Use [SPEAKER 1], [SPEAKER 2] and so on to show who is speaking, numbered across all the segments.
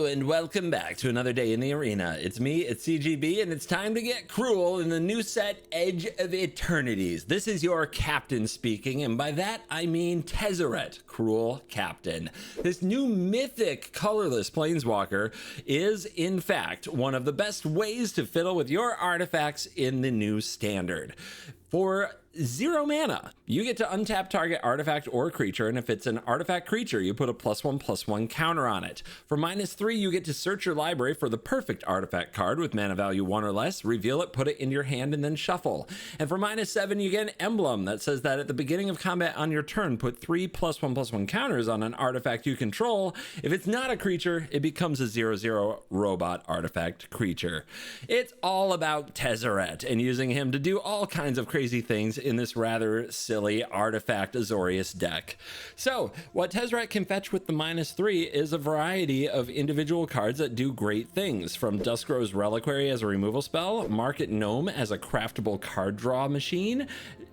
[SPEAKER 1] and welcome back to another day in the arena. It's me, it's CGB, and it's time to get cruel in the new set Edge of Eternities. This is your captain speaking, and by that I mean Tezzeret, Cruel Captain. This new mythic colorless planeswalker is in fact one of the best ways to fiddle with your artifacts in the new standard. For 0 mana, you get to untap target artifact or creature, and if it's an artifact creature, you put a +1/+1 counter on it. For -3, you get to search your library for the perfect artifact card with mana value 1 or less, reveal it, put it in your hand, and then shuffle. And for -7, you get an emblem that says that at the beginning of combat on your turn, put 3 +1/+1 counters on an artifact you control. If it's not a creature, it becomes a 0/0 robot artifact creature. It's all about Tezzeret and using him to do all kinds of crazy things in this rather silly artifact Azorius deck. So what Tezzeret can fetch with the -3 is a variety of individual cards that do great things, from Duskrow's Reliquary as a removal spell, Market Gnome as a craftable card draw machine,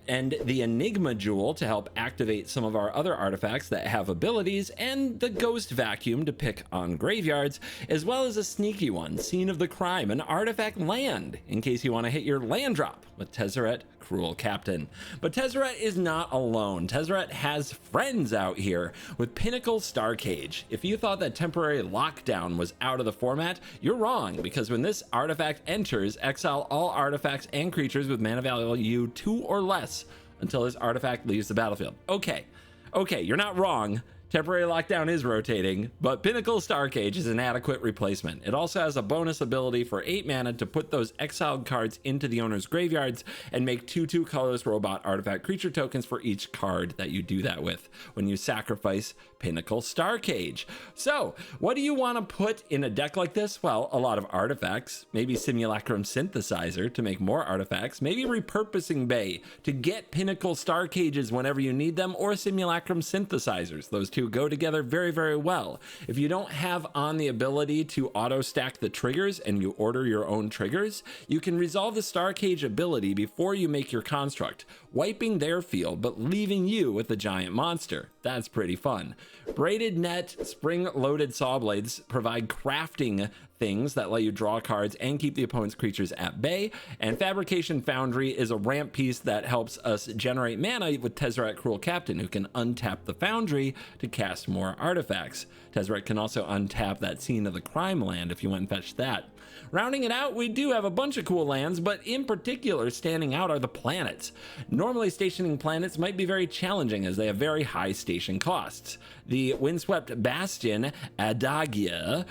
[SPEAKER 1] and the Enigma Jewel to help activate some of our other artifacts that have abilities, and the Ghost Vacuum to pick on graveyards, as well as a sneaky one, Scene of the Crime, an artifact land, in case you want to hit your land drop with Tezzeret, Cruel Captain. But Tezzeret is not alone. Tezzeret has friends out here with Pinnacle Starcage. If you thought that temporary lockdown was out of the format, you're wrong, because when this artifact enters, exile all artifacts and creatures with mana value 2 or less until this artifact leaves the battlefield. Okay, you're not wrong. Temporary lockdown is rotating, but Pinnacle Starcage is an adequate replacement. It also has a bonus ability for 8 mana to put those exiled cards into the owner's graveyards and make 2/2 colorless robot artifact creature tokens for each card that you do that with when you sacrifice Pinnacle Starcage. So what do you want to put in a deck like this? Well, a lot of artifacts, maybe Simulacrum Synthesizer to make more artifacts, maybe Repurposing Bay to get Pinnacle Starcages whenever you need them, or Simulacrum Synthesizers. Those two go together very, very well. If you don't have on the ability to auto stack the triggers and you order your own triggers, you can resolve the Starcage ability before you make your construct, wiping their field but leaving you with a giant monster. That's pretty fun. Braided Net spring-loaded saw blades provide crafting things that let you draw cards and keep the opponent's creatures at bay, and Fabrication Foundry is a ramp piece that helps us generate mana with Tezzeret, Cruel Captain, who can untap the Foundry to cast more artifacts. Tezzeret can also untap that Scene of the Crime land if you went and fetched that. Rounding it out, we do have a bunch of cool lands, but in particular standing out are the planets. Normally stationing planets might be very challenging as they have very high station costs. The Windswept Bastion, Adagia,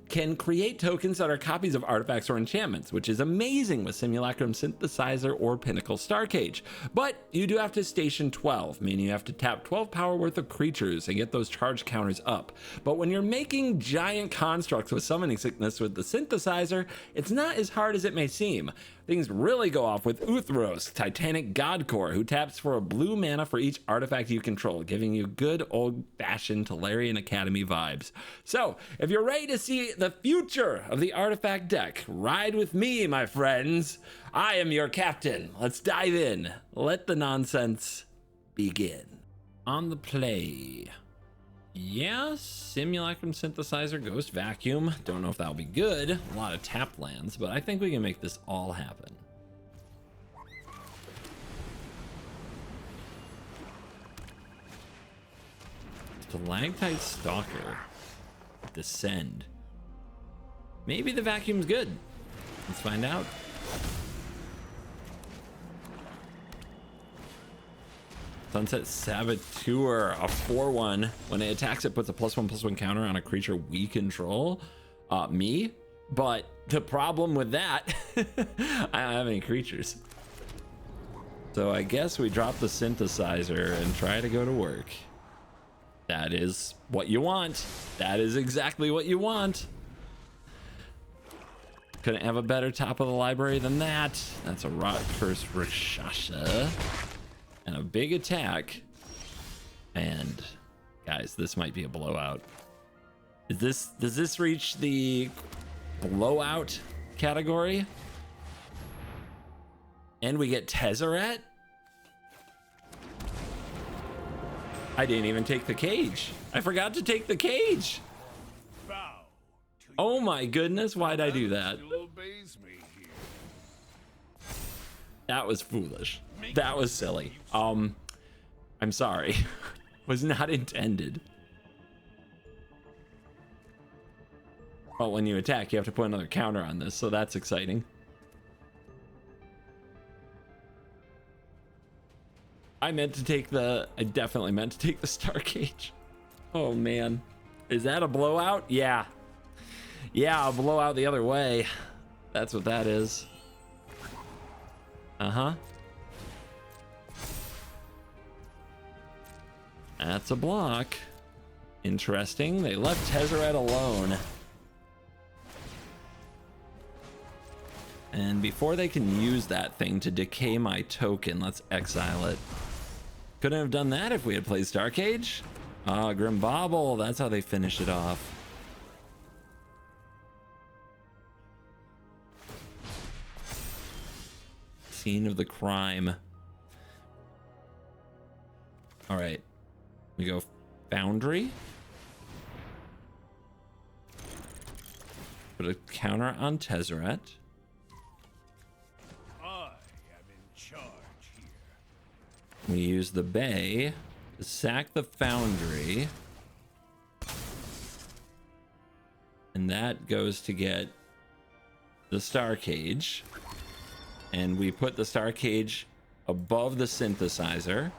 [SPEAKER 1] can create tokens that are copies of artifacts or enchantments, which is amazing with Simulacrum Synthesizer or Pinnacle Starcage. But you do have to station 12, meaning you have to tap 12 power worth of creatures and get those charge counters up. But when you're making giant constructs with Summoning Sickness with the Synthesizer, it's not as hard as it may seem. Things really go off with Uthros, Titanic Godcore, who taps for a blue mana for each artifact you control, giving you good old-fashioned Tolarian Academy vibes. So, if you're ready to see the future of the artifact deck, ride with me, my friends. I am your captain. Let's dive in. Let the nonsense begin. On the play. Yeah, Simulacrum Synthesizer, Ghost Vacuum. Don't know if that'll be good. A lot of tap lands, but I think we can make this all happen. Stalactite Stalker. Descend. Maybe the vacuum's good. Let's find out. Sunset Saboteur, a 4/1. When it attacks, it puts a +1/+1 counter on a creature we control. Me? But the problem with that, I don't have any creatures. So I guess we drop the Synthesizer and try to go to work. That is what you want. That is exactly what you want. Couldn't have a better top of the library than that. That's a Rot Curse Rakshasa. And a big attack. And guys, this might be a blowout. Does this reach the blowout category? And we get Tezzeret? I didn't even take the cage. I forgot to take the cage.
[SPEAKER 2] Bow
[SPEAKER 1] Oh my goodness, why'd I do that? That was foolish. That was silly. I'm sorry. Was not intended. Well, when you attack, you have to put another counter on this, so that's exciting. I definitely meant to take the Star Cage. Oh man. Is that a blowout? Yeah. Yeah, a blowout the other way. That's what that is. Uh-huh. That's a block. Interesting. They left Tezzeret alone. And before they can use that thing to decay my token, let's exile it. Couldn't have done that if we had played Star Cage. Ah, Grim Bobble. That's how they finish it off. Scene of the crime. All right. We go Foundry. Put a counter on Tezzeret. We use the Bay to sack the Foundry. And that goes to get the Star Cage. And we put the Star Cage above the synthesizer.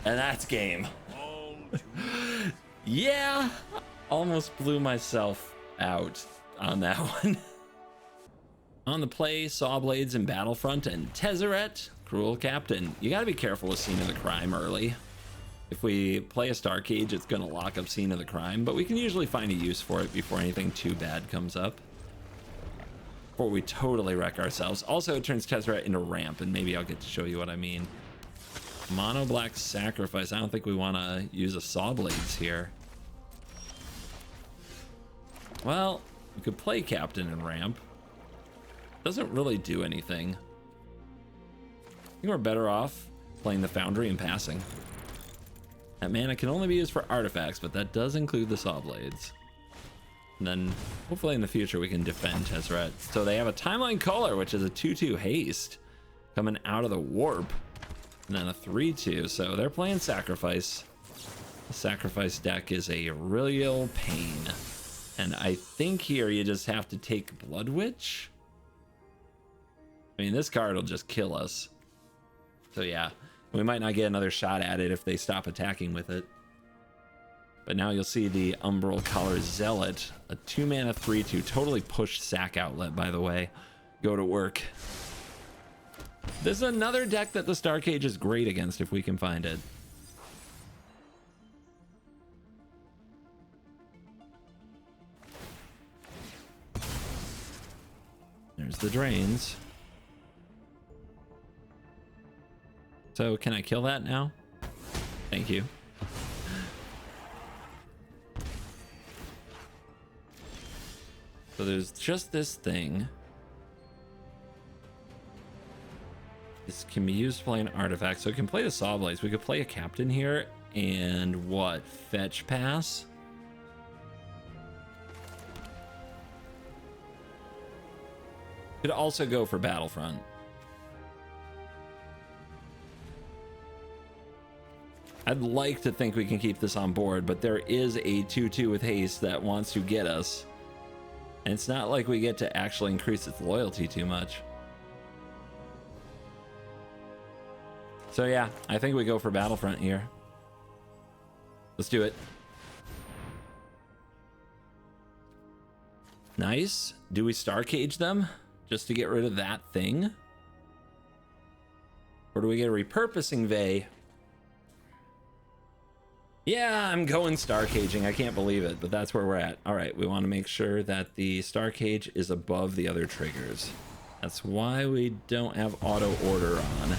[SPEAKER 1] And that's game. Yeah, almost blew myself out on that one. On the play, Sawblades and Battlefront and Tezzeret, Cruel Captain. You gotta be careful with Scene of the Crime early. If we play a Star Cage, it's gonna lock up Scene of the Crime, but we can usually find a use for it before anything too bad comes up. Before we totally wreck ourselves. Also, it turns Tezzeret into ramp, and maybe I'll get to show you what I mean. Mono Black Sacrifice. I don't think we want to use a Sawblades here. Well, we could play Captain and ramp. Doesn't really do anything. I think we're better off playing the Foundry and passing. That mana can only be used for artifacts, but that does include the Sawblades. And then hopefully in the future we can defend Tezzeret. So they have a Timeline Color, which is a 2/2 haste coming out of the warp. And then a 3/2. So they're playing Sacrifice. The Sacrifice deck is a real pain. And I think here you just have to take Blood Witch. I mean, this card will just kill us. So yeah, we might not get another shot at it if they stop attacking with it. But now you'll see the Umbral Collar Zealot, a 2-mana 3/2, totally pushed sack outlet, by the way. Go to work. This is another deck that the Star Cage is great against if we can find it. There's the drains. So can I kill that now? Thank you. So there's just this thing. This can be used to play an artifact. So we can play the Sawblades. We could play a Captain here and what? Fetch pass? Could also go for Battlefront. I'd like to think we can keep this on board, but there is a 2/2 with haste that wants to get us. And it's not like we get to actually increase its loyalty too much. So yeah, I think we go for Battlefront here. Let's do it. Nice. Do we Star Cage them just to get rid of that thing? Or do we get a repurposing Vey? Yeah, I'm going Star Caging. I can't believe it, but that's where we're at. All right, we want to make sure that the Star Cage is above the other triggers. That's why we don't have auto order on.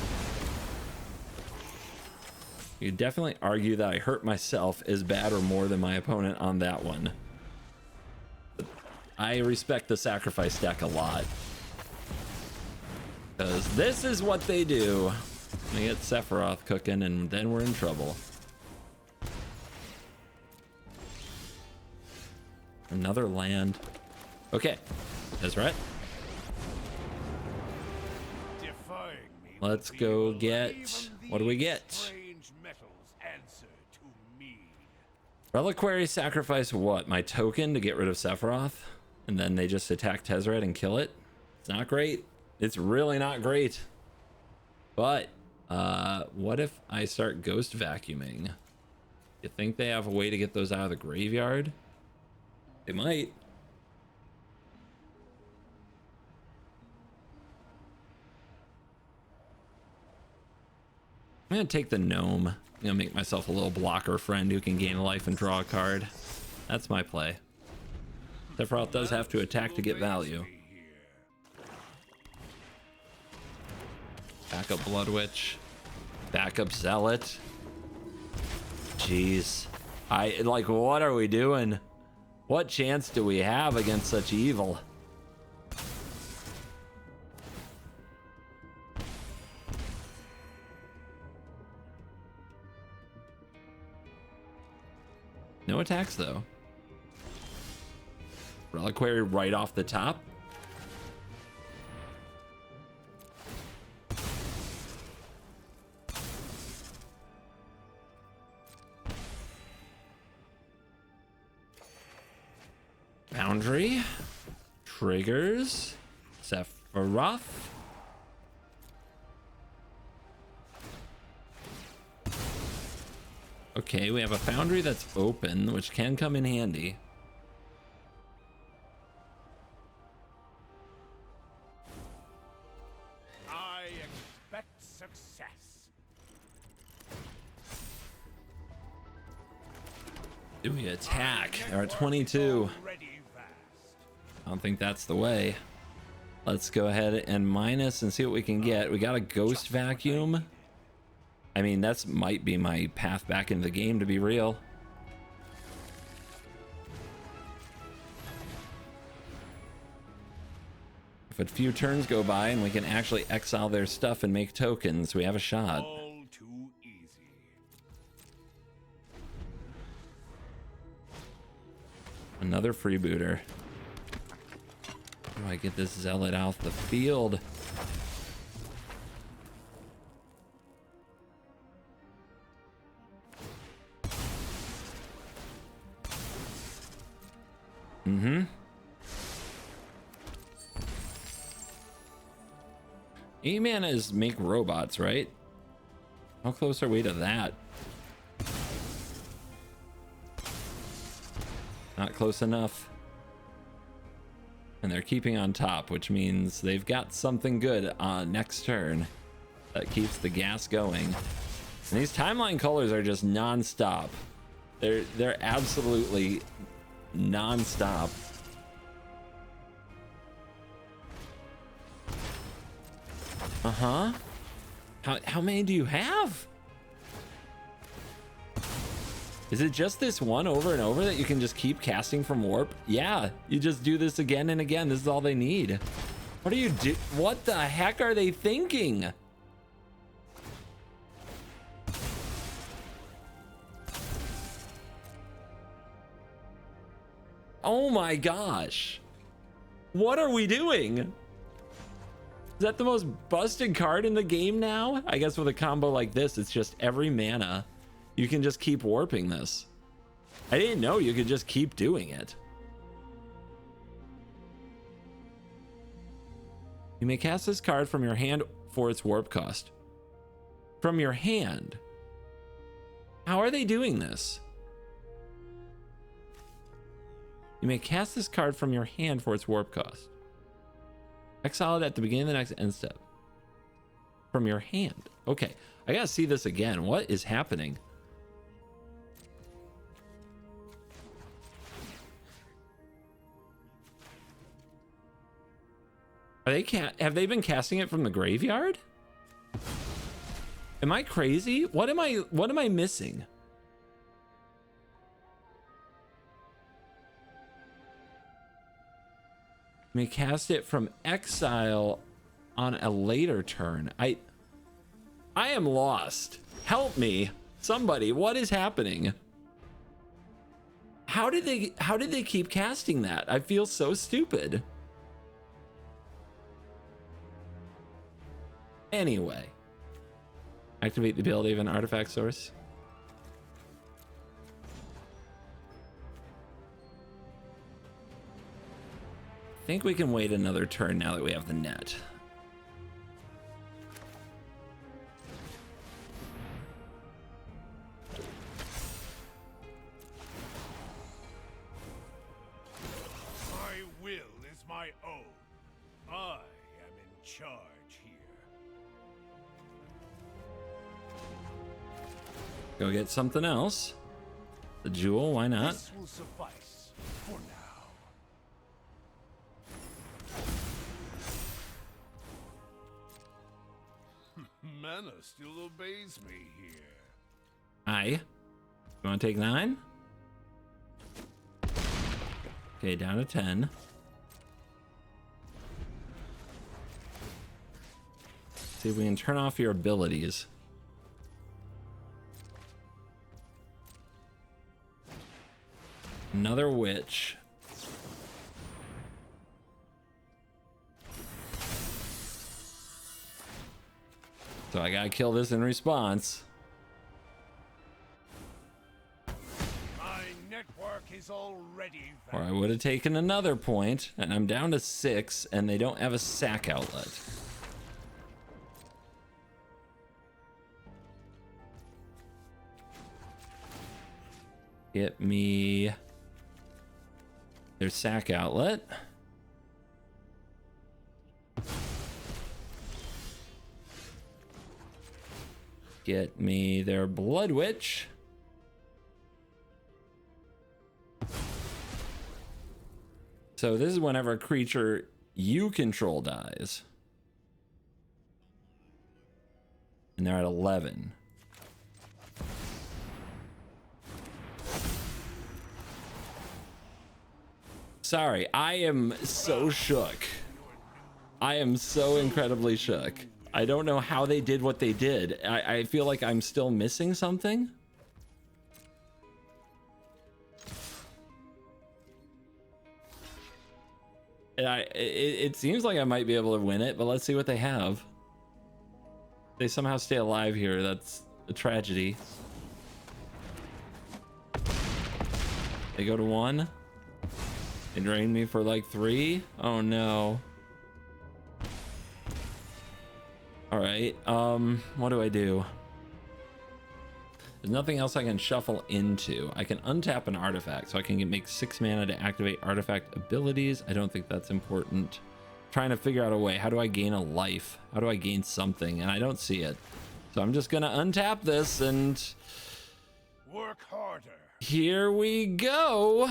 [SPEAKER 1] You could definitely argue that I hurt myself as bad or more than my opponent on that one. But I respect the Sacrifice deck a lot. Because this is what they do. They get Sephiroth cooking and then we're in trouble. Another land. Okay. Tezzeret. Let's go get... What do we get? Reliquary sacrifice what? My token to get rid of Sephiroth? And then they just attack Tezzeret and kill it? It's not great. It's really not great. But, what if I start ghost vacuuming? You think they have a way to get those out of the graveyard? They might. I'm gonna take the gnome. I'm gonna make myself a little blocker friend who can gain a life and draw a card. That's my play. Sephiroth does have to attack to get value. Backup Blood Witch. Backup Zealot. Jeez. Like, what are we doing? What chance do we have against such evil? No attacks though. Reliquary right off the top. Boundary. Triggers. Sephiroth. Okay, we have a foundry that's open, which can come in handy.
[SPEAKER 2] I expect success.
[SPEAKER 1] Do we attack? They're at 22. I don't think that's the way. Let's go ahead and minus and see what we can get. We got a ghost vacuum. I mean, that's might be my path back into the game, to be real. If a few turns go by and we can actually exile their stuff and make tokens, we have a shot.
[SPEAKER 2] All too easy.
[SPEAKER 1] Another freebooter. How do I get this zealot out the field? Mm-hmm. 8 mana is make robots, right? How close are we to that? Not close enough. And they're keeping on top, which means they've got something good on next turn that keeps the gas going. And these timeline colors are just non-stop. They're absolutely non-stop. Uh-huh. How many do you have? Is it just this one over and over that you can just keep casting from warp? Yeah, you just do this again and again. This is all they need. What are you do? What the heck are they thinking? Oh my gosh. What are we doing? Is that the most busted card in the game now? I guess with a combo like this, it's just every mana. You can just keep warping this. I didn't know you could just keep doing it. You may cast this card from your hand for its warp cost. From your hand? How are they doing this? You may cast this card from your hand for its warp cost. Exile it at the beginning of the next end step. From your hand. Okay, I gotta see this again. What is happening? Are they have they been casting it from the graveyard? Am I crazy? What am I missing? May cast it from exile on a later turn. I am lost. Help me. Somebody, what is happening? How did they keep casting that? I feel so stupid. Anyway, activate the ability of an artifact source. I think we can wait another turn now that we have the net.
[SPEAKER 2] My will is my own. I am in charge here.
[SPEAKER 1] Go get something else. The jewel, why not?
[SPEAKER 2] This will suffice for now. Mana still obeys me here.
[SPEAKER 1] Aye. You want to take 9? Okay, down to 10. See if we can turn off your abilities. Another witch. So I gotta kill this in response.
[SPEAKER 2] My network is already
[SPEAKER 1] Or I would have taken another point, and I'm down to 6, and they don't have a sack outlet. Get me their sack outlet. Get me their blood witch. So this is whenever a creature you control dies. And they're at 11. Sorry, I am so shook. I am so incredibly shook. I don't know how they did what they did. I feel like I'm still missing something. And it seems like I might be able to win it, but let's see what they have. They somehow stay alive here. That's a tragedy. They go to 1. They drain me for like 3. Oh no. All right, what do I do? There's nothing else I can shuffle into. I can untap an artifact, so I can make 6 mana to activate artifact abilities. I don't think that's important. Trying to figure out a way. How do I gain a life? How do I gain something? And I don't see it. So I'm just gonna untap this and
[SPEAKER 2] work harder.
[SPEAKER 1] Here we go.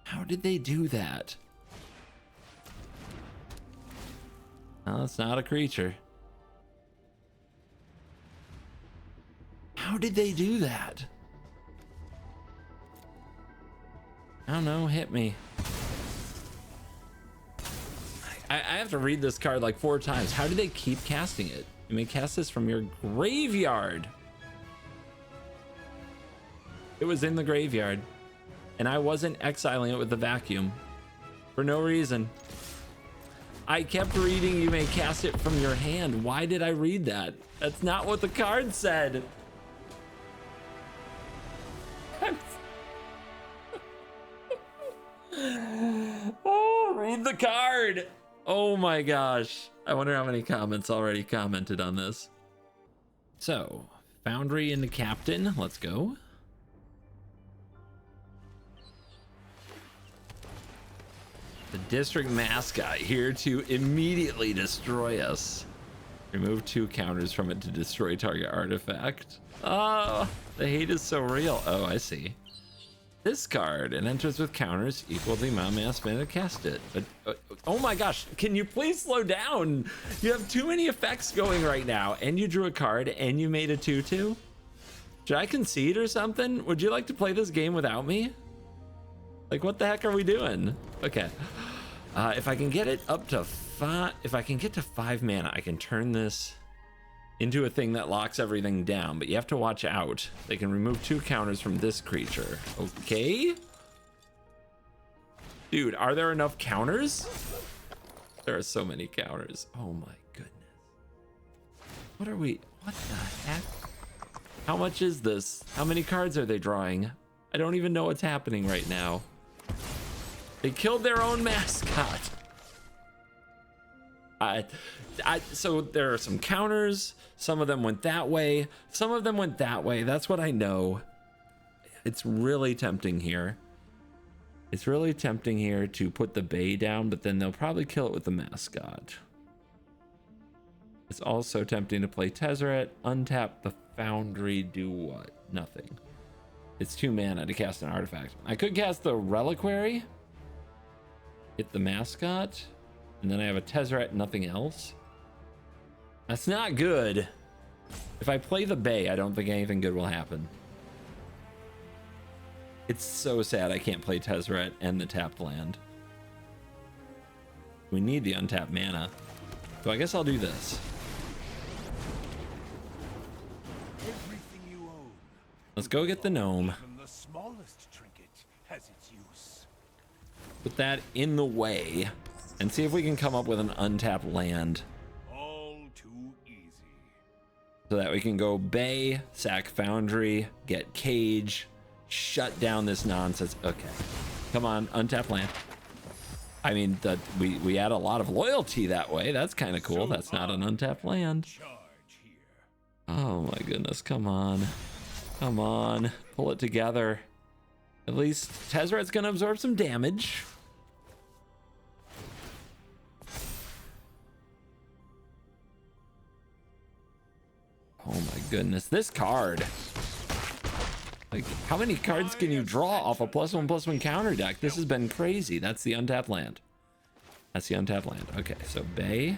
[SPEAKER 1] How did they do that? No, it's not a creature. How did they do that? I don't know, hit me. I have to read this card like 4 times. How do they keep casting it? You may cast this from your graveyard. It was in the graveyard. And I wasn't exiling it with the vacuum for no reason. I kept reading you may cast it from your hand. Why did I read that? That's not what the card said. Oh, read the card. Oh my gosh. I wonder how many comments already commented on this. So, Foundry and the Captain, let's go. The district mascot here to immediately destroy us. Remove 2 counters from it to destroy target artifact. Oh, the hate is so real. Oh, I see. This card, it enters with counters equal to the amount of mana spent to cast it. But, oh my gosh, can you please slow down? You have too many effects going right now, and you drew a card, and you made a 2/2. Should I concede or something? Would you like to play this game without me? Like, what the heck are we doing? Okay. If I can get it up to if I can get to 5 mana, I can turn this into a thing that locks everything down, but you have to watch out. They can remove 2 counters from this creature. Okay. Dude, are there enough counters? There are so many counters. Oh my goodness. What the heck? How much is this? How many cards are they drawing? I don't even know what's happening right now. They killed their own mascot. So there are some counters. Some of them went that way. Some of them went that way. That's what I know. It's really tempting here. It's really tempting here to put the Bay down, but then they'll probably kill it with the mascot. It's also tempting to play Tezzeret, untap the Foundry, do what? Nothing. It's 2 mana to cast an artifact. I could cast the Reliquary, hit the mascot, and then I have a Tezzeret, nothing else. That's not good. If I play the Bay, I don't think anything good will happen. It's so sad I can't play Tezzeret and the tapped land. We need the untapped mana. So I guess I'll do this.
[SPEAKER 2] Everything you own.
[SPEAKER 1] Let's go get the gnome.
[SPEAKER 2] Even the smallest trinket has its use.
[SPEAKER 1] Put that in the way and see if we can come up with an untapped land.
[SPEAKER 2] All too easy.
[SPEAKER 1] So that we can go Bay, sack Foundry, get Cage, shut down this nonsense. Okay, come on, untapped land. I mean, that we add a lot of loyalty that way. That's kind of cool. That's not an untapped land.
[SPEAKER 2] Charge here.
[SPEAKER 1] Oh my goodness, come on. Come on, pull it together. At least Tezzeret's gonna absorb some damage. Oh my goodness, this card. Like, how many cards can you draw off a +1/+1 counter deck? This has been crazy. That's the untapped land. That's the untapped land. Okay, so Bay.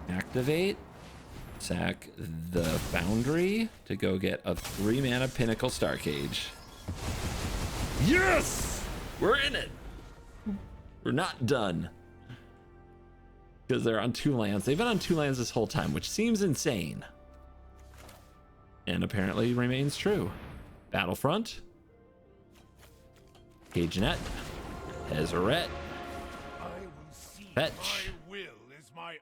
[SPEAKER 1] Activate. Sack the Foundry to go get a 3 mana Pinnacle Starcage. Yes! We're in it! We're not done. Because they're on 2 lands. They've been on 2 lands this whole time, which seems insane. And apparently remains true. Battlefront. Cage Net. Tezzeret. Fetch.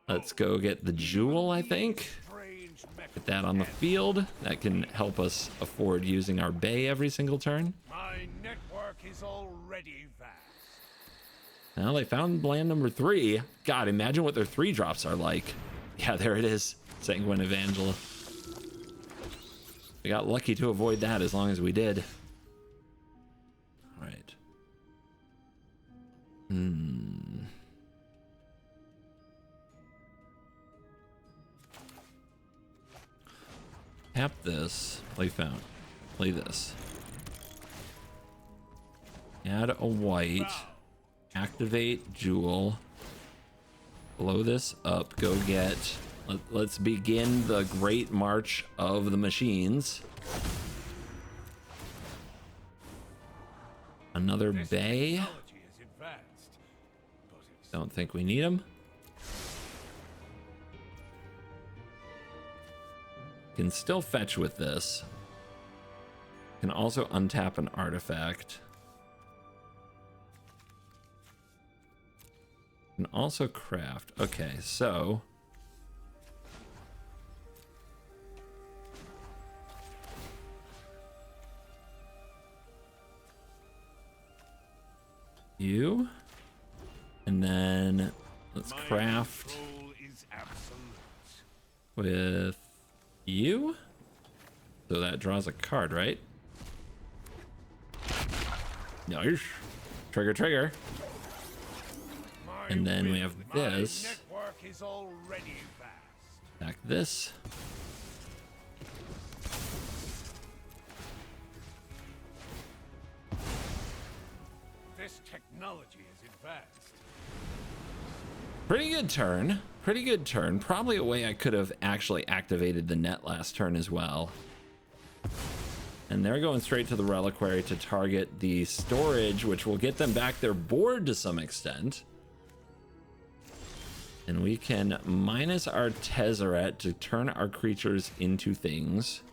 [SPEAKER 1] Let's go get the Jewel, I think. Get that on the field. That can help us afford using our Bay every single turn.
[SPEAKER 2] My network is already vast.
[SPEAKER 1] Now they found land number 3. God, imagine what their 3 drops are like. Yeah, there it is. Sanguine Evangel. We got lucky to avoid that as long as we did. All right. Tap this. Play found. Play this. Add a white. Activate Jewel. Blow this up. Go get. Let's begin the great march of the machines. Another Bay. Don't think we need them. Can still fetch with this. Can also untap an artifact. Can also craft. Okay, so you, and then let's craft with you. So that draws a card, right? Nice. Trigger, trigger. And then we have this. Back this.
[SPEAKER 2] This technology is advanced.
[SPEAKER 1] Pretty good turn. Pretty good turn. Probably a way I could have actually activated the net last turn as well. And they're going straight to the reliquary to target the storage, which will get them back their board to some extent. And we can minus our Tezzeret to turn our creatures into things.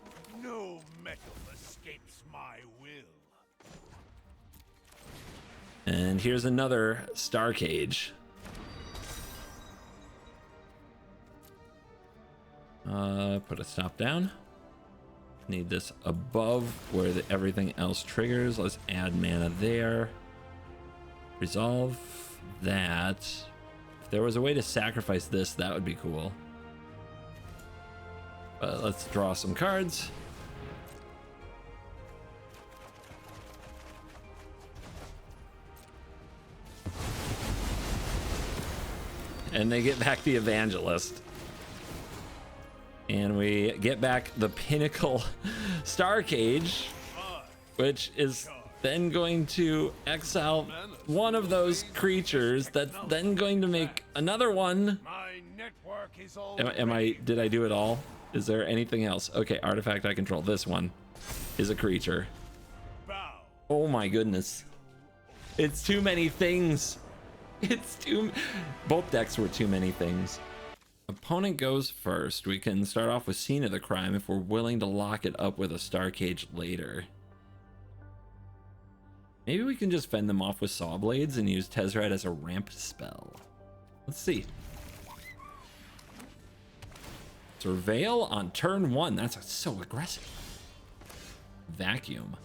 [SPEAKER 2] No metal escapes my will.
[SPEAKER 1] And here's another Star Cage. Put a stop down. Need this above where everything else triggers. Let's add mana there. Resolve that. If there was a way to sacrifice this, that would be cool. But let's draw some cards. And they get back the Evangelist. And we get back the Pinnacle Star Cage, which is then going to exile one of those creatures. That's then going to make another one.
[SPEAKER 2] My network is
[SPEAKER 1] Did I do it all? Is there anything else? Okay, artifact I control. This one is a creature.
[SPEAKER 2] bow.
[SPEAKER 1] Oh my goodness. It's too many things. Both decks were too many things. Opponent goes first. We can start off with Scene of the Crime if we're willing to lock it up with a Star Cage later. Maybe we can just fend them off with Saw Blades and use Tezzeret as a ramp spell. Let's see. Surveil on turn 1. That's so aggressive. Vacuum.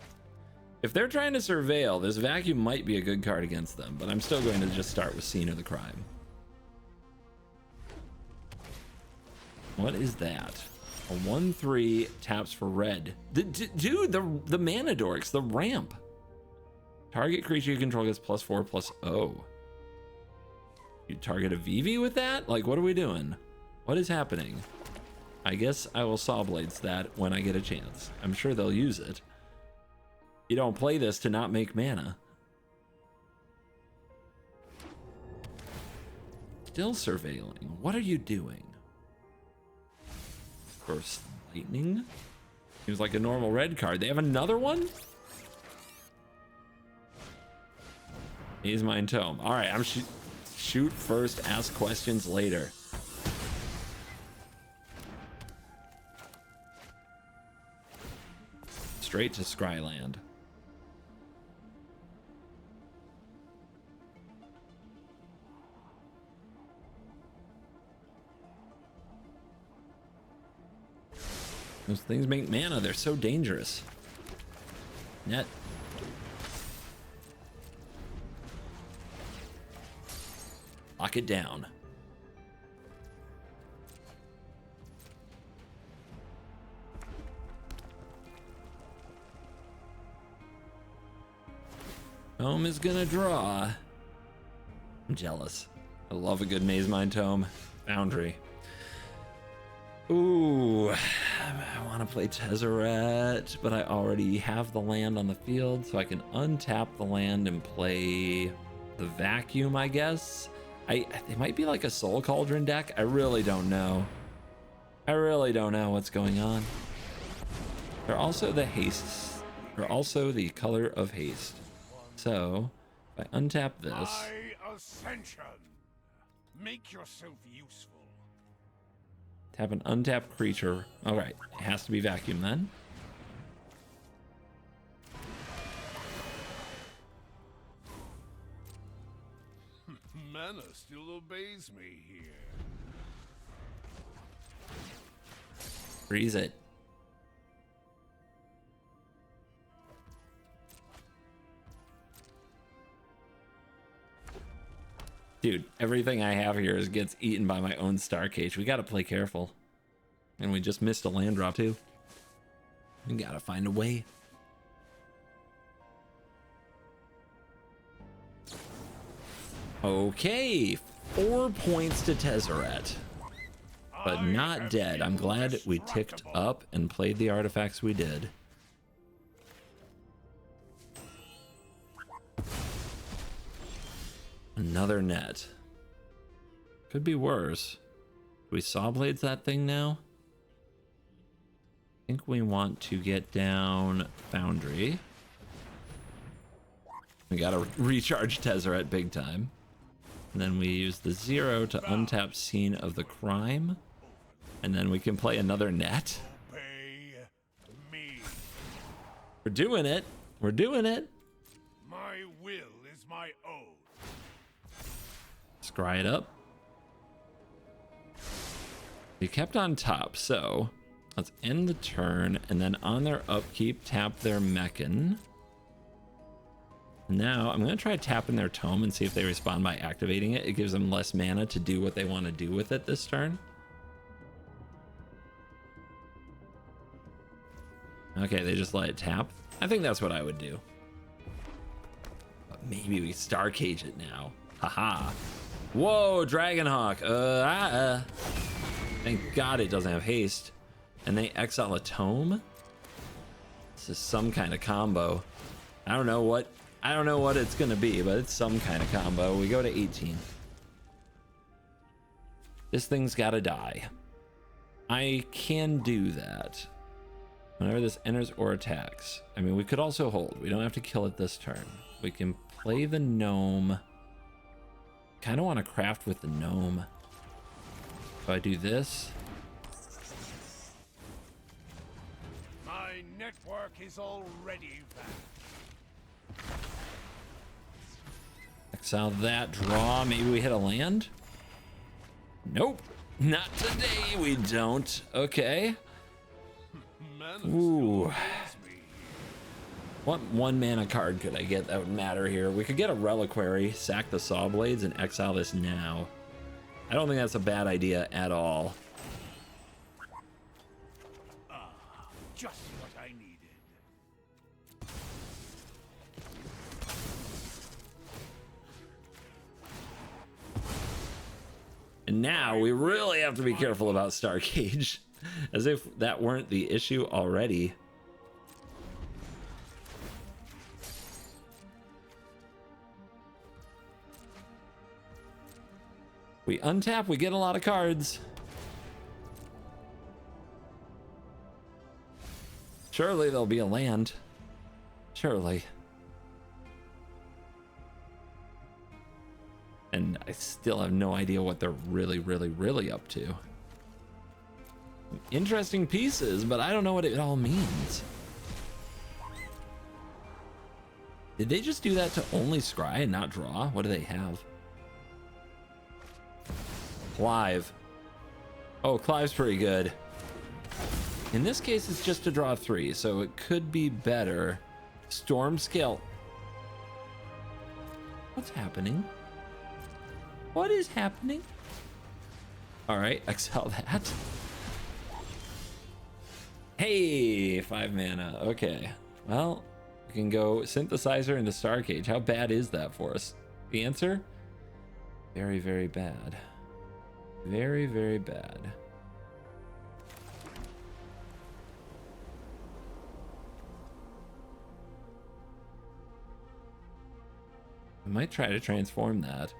[SPEAKER 1] If they're trying to surveil, this Vacuum might be a good card against them, but I'm still going to just start with Scene of the Crime. What is that? A 1/3 taps for red. Dude, the mana dorks, the ramp. Target creature you control gets +4/+0. You target a Vivi with that? Like, what are we doing? What is happening? I guess I will Saw Blades that when I get a chance. I'm sure they'll use it. You don't play this to not make mana. Still surveilling. What are you doing? Burst Lightning. Seems like a normal red card. They have another one? He's Mine Tome. All right, I'm shoot first, ask questions later. Straight to Scryland. Those things make mana. They're so dangerous. Net. Lock it down. Tome is gonna draw. I'm jealous. I love a good Maze Mind Tome. Foundry. Ooh, I want to play Tezzeret, but I already have the land on the field, so I can untap the land and play the Vacuum, I guess. It might be like a Soul Cauldron deck. I really don't know. I really don't know what's going on. They're also the hastes. They're also the color of haste. So, if I untap this...
[SPEAKER 2] My ascension. Make yourself useful.
[SPEAKER 1] Tap an untapped creature. All right, it has to be Vacuum then.
[SPEAKER 2] Mana still obeys me here.
[SPEAKER 1] Freeze it. Dude, everything I have here gets eaten by my own Star Cage. We gotta play careful. And we just missed a land drop too. We gotta find a way. Okay, 4 points to Tezzeret. But not dead. I'm glad we ticked up and played the artifacts we did. Another net. Could be worse. We Saw Blades that thing now? think we want to get down Foundry. We gotta recharge Tezzeret big time. And then we use the 0 to untap Scene of the Crime. And then we can play another net.
[SPEAKER 2] Obey me.
[SPEAKER 1] We're doing it. We're doing it.
[SPEAKER 2] My will is my own.
[SPEAKER 1] Scry it up. They kept on top, so let's end the turn, and then on their upkeep, tap their Mechan. Now I'm gonna try tapping their Tome and see if they respond by activating it. It gives them less mana to do what they want to do with it this turn. Okay, they just let it tap. I think that's what I would do. But maybe we Star Cage it now. Haha. Whoa, Dragonhawk. Thank God it doesn't have haste. And they exile a Tome. This is some kind of combo. I don't know what it's gonna be, but it's some kind of combo. We go to 18. This thing's gotta die. I can do that. Whenever this enters or attacks. I mean, we could also hold. We don't have to kill it this turn. We can play the gnome. Kind of want to craft with the gnome. So I do this.
[SPEAKER 2] My network is already back.
[SPEAKER 1] Exile that, draw. Maybe we hit a land? Nope. Not today, we don't. Okay. Ooh. What 1 mana card could I get that would matter here? We could get a Reliquary, sack the Saw Blades, and exile this now. I don't think that's a bad idea at all.
[SPEAKER 2] Just what I needed.
[SPEAKER 1] And now we really have to be careful about Star Cage. As if that weren't the issue already. We untap, we get a lot of cards. Surely there'll be a land. Surely. And I still have no idea what they're really up to. Interesting pieces, but I don't know what it all means. Did they just do that to only scry and not draw? What do they have? Clive. Oh, Clive's pretty good. In this case, it's just to draw 3, so it could be better. Storm Scale. What's happening? What is happening? All right, exile that. Hey, 5 mana. Okay. Well, we can go Synthesizer into Star Cage. How bad is that for us? The answer? Very bad. Very bad. I might try to transform that.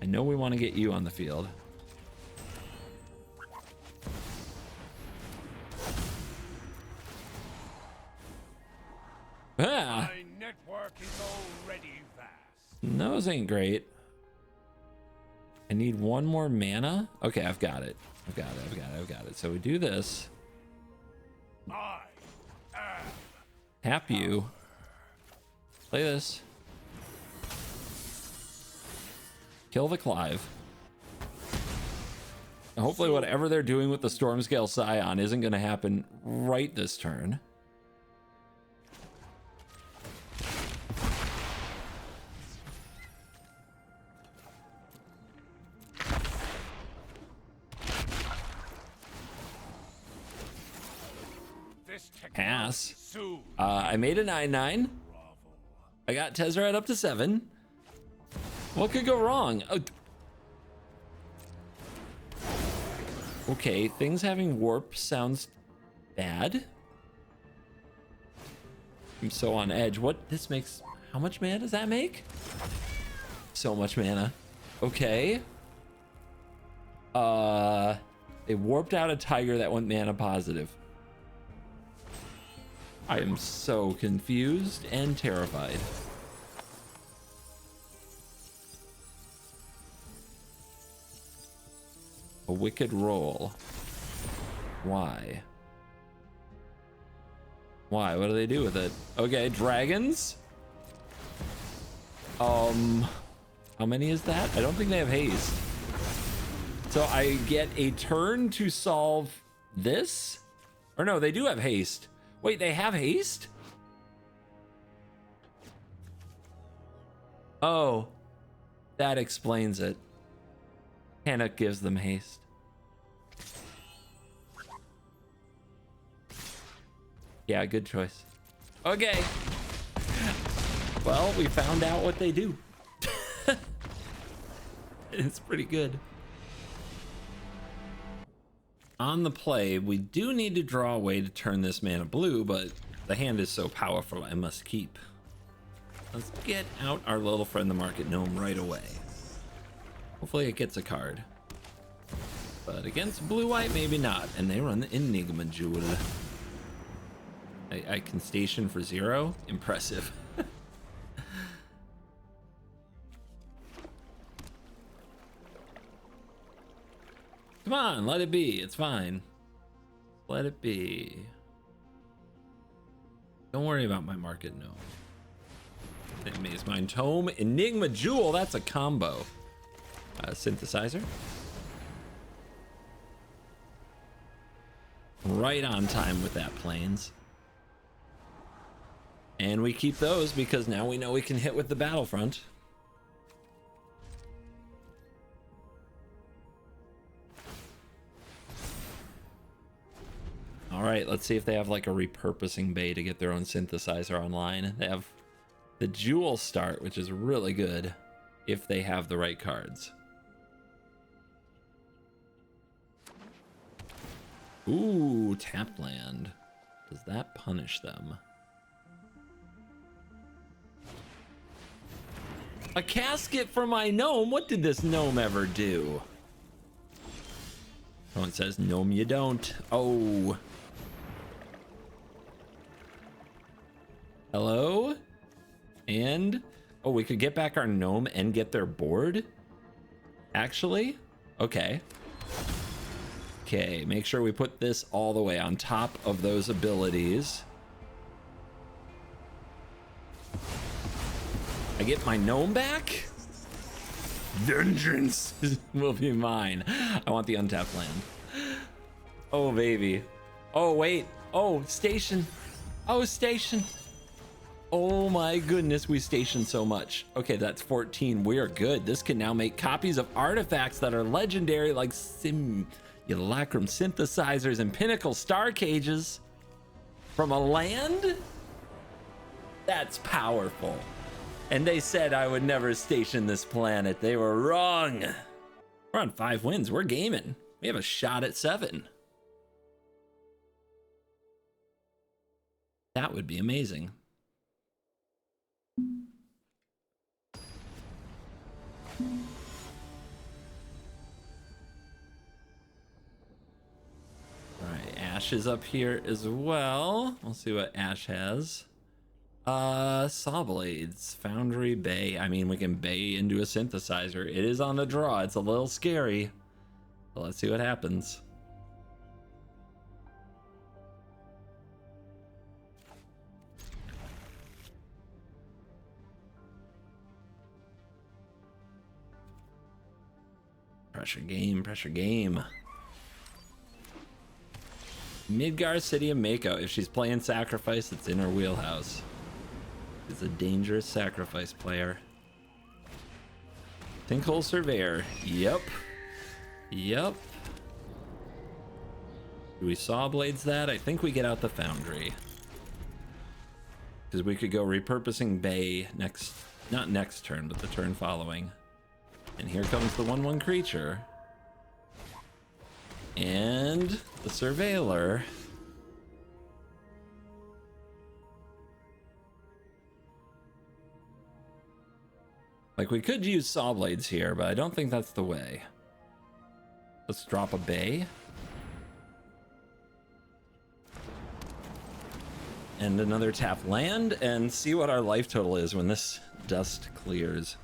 [SPEAKER 1] I know we want to get you on the field. Ah!
[SPEAKER 2] My network is already vast.
[SPEAKER 1] Those ain't great. I need 1 more mana. Okay, I've got it. I've got it. So we do this.
[SPEAKER 2] I am.
[SPEAKER 1] Tap you. Play this. Kill the Clive. Hopefully whatever they're doing with the Stormscale Scion isn't going to happen right this turn. Pass. I made a 9/9. I got Tezzeret up to 7. What could go wrong? Oh. Okay, things having warp sounds bad. I'm so on edge. What this makes? How much mana does that make? So much mana. Okay. They warped out a tiger that went mana positive. I am so confused and terrified. A wicked roll. Why? Why? What do they do with it? Okay, dragons. How many is that? I don't think they have haste. So I get a turn to solve this? Or no, they do have haste. Wait, they have haste? Oh, that explains it. Panic gives them haste. Yeah, good choice. Okay. Well, we found out what they do. It's pretty good. On the play, we do need to draw a way to turn this mana blue, but the hand is so powerful I must keep. Let's get out our little friend the market gnome right away. Hopefully it gets a card. But against blue-white, maybe not. And they run the Enigma Jewel. I can station for 0. Impressive. Come on, let it be. It's fine. Let it be. Don't worry about my market, no. Maze Mine Tome, Enigma Jewel, that's a combo. Synthesizer. Right on time with that, Plains. And we keep those because now we know we can hit with the Battlefront. All right, let's see if they have like a repurposing bay to get their own synthesizer online. They have the Jewel Start, which is really good if they have the right cards. Ooh, tap land. Does that punish them? A casket for my gnome? What did this gnome ever do? Someone says, gnome you don't. Oh. Hello? And, oh, we could get back our gnome and get their board? Actually? Okay. Okay, make sure we put this all the way on top of those abilities. I get my gnome back? Vengeance will be mine. I want the untapped land. Oh, baby. Oh, wait. Oh, station. Oh, station. Oh my goodness, we stationed so much. Okay, that's 14. We are good. This can now make copies of artifacts that are legendary like Simulacrum synthesizers and Pinnacle Star Cages from a land? That's powerful. And they said I would never station this planet. They were wrong. We're on 5 wins. We're gaming. We have a shot at 7. That would be amazing. All right, Ash is up here as well. We'll see what Ash has. Saw blades, Foundry, Bay. I mean, we can bay into a synthesizer. It is on the draw. It's a little scary, but let's see what happens. Pressure game, pressure game. Midgar City of Mako. If she's playing Sacrifice, it's in her wheelhouse. It's a dangerous Sacrifice player. Sinkhole Surveyor. Yep. Yep. Do we Saw Blades that? I think we get out the Foundry. Because we could go repurposing Bay next, not next turn, but the turn following. And here comes the 1/1 creature. And the Surveiller. Like, we could use Saw Blades here, but I don't think that's the way. Let's drop a Bay. and another tap land and see what our life total is when this dust clears.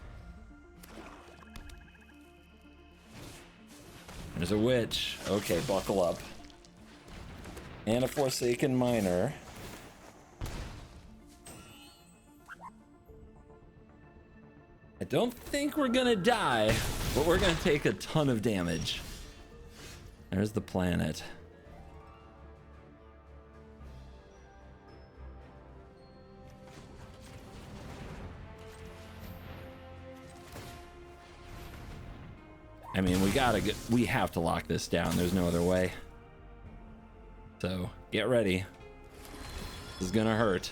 [SPEAKER 1] There's a witch. Okay, buckle up. And a Forsaken Miner. I don't think we're gonna die, but we're gonna take a ton of damage. There's the planet. I mean, we have to lock this down. There's no other way. So, get ready. This is gonna hurt.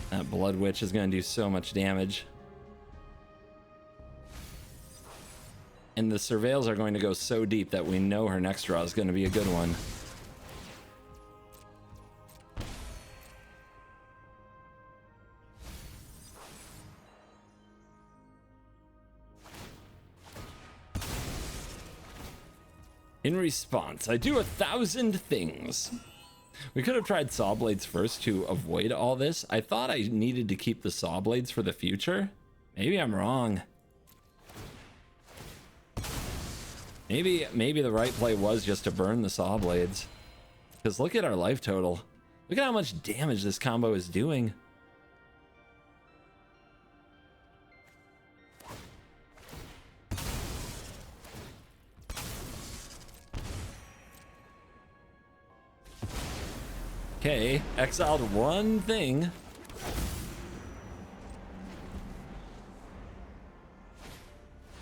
[SPEAKER 1] That Blood Witch is gonna do so much damage. And the surveils are going to go so deep that we know her next draw is gonna be a good one. In response, I do 1,000 things. We could have tried Saw Blades first to avoid all this. I thought I needed to keep the Saw Blades for the future. Maybe I'm wrong. Maybe the right play was just to burn the Saw Blades. Because look at our life total. Look at how much damage this combo is doing. Okay, exiled one thing.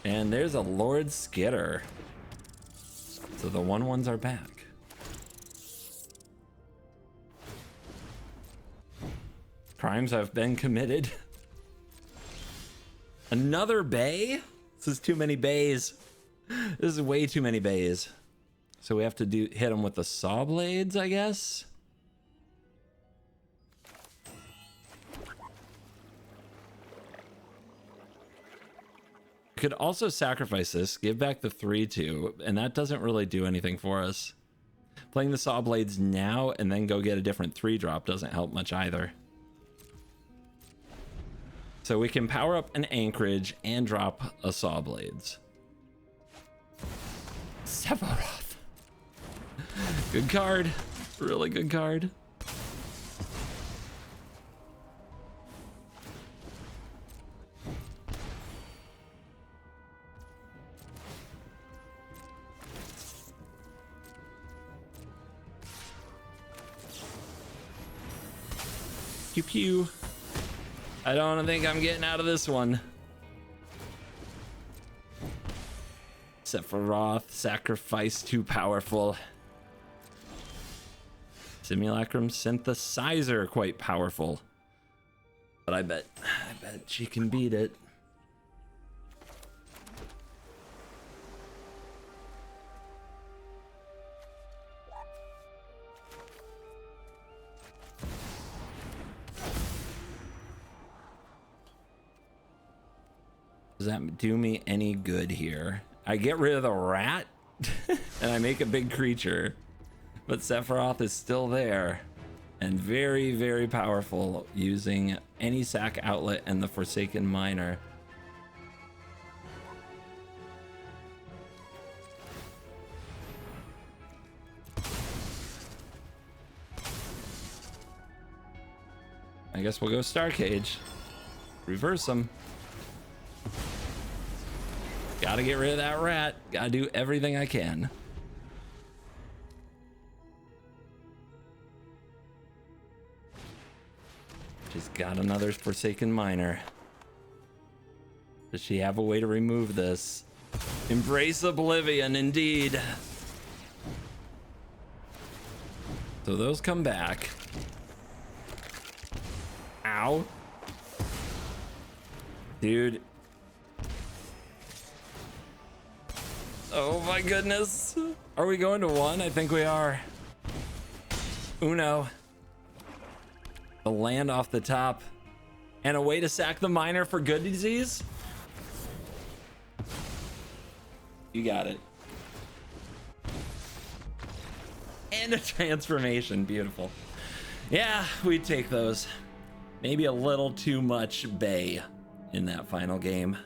[SPEAKER 1] And there's a Lord Skitter. So the 1/1s are back. Crimes have been committed. Another bay? This is too many bays. This is way too many bays. So we have to hit them with the Saw Blades, I guess. Could also sacrifice this, give back the 3/2, and that doesn't really do anything for us. Playing the Saw Blades now and then go get a different 3-drop doesn't help much either. So we can power up an Anchorage and drop a Saw Blades. Sephiroth. Good card. Really good card. Pew pew. I don't think I'm getting out of this one. Sephiroth, sacrifice too powerful. Simulacrum Synthesizer, quite powerful. But I bet she can beat it. Does that do me any good here? I get rid of the rat and I make a big creature, but Sephiroth is still there and very, very powerful using any sack outlet and the Forsaken Miner. I guess we'll go Star Cage. Reverse them. Gotta get rid of that rat. Gotta do everything I can. She's got another Forsaken Miner. Does she have a way to remove this? Embrace Oblivion, indeed. So those come back. Ow. Dude. Oh my goodness. Are we going to 1? I think we are. Uno. The land off the top. And a way to sack the miner for good disease? You got it. And a transformation. Beautiful. Yeah, we'd take those. Maybe a little too much Bay in that final game.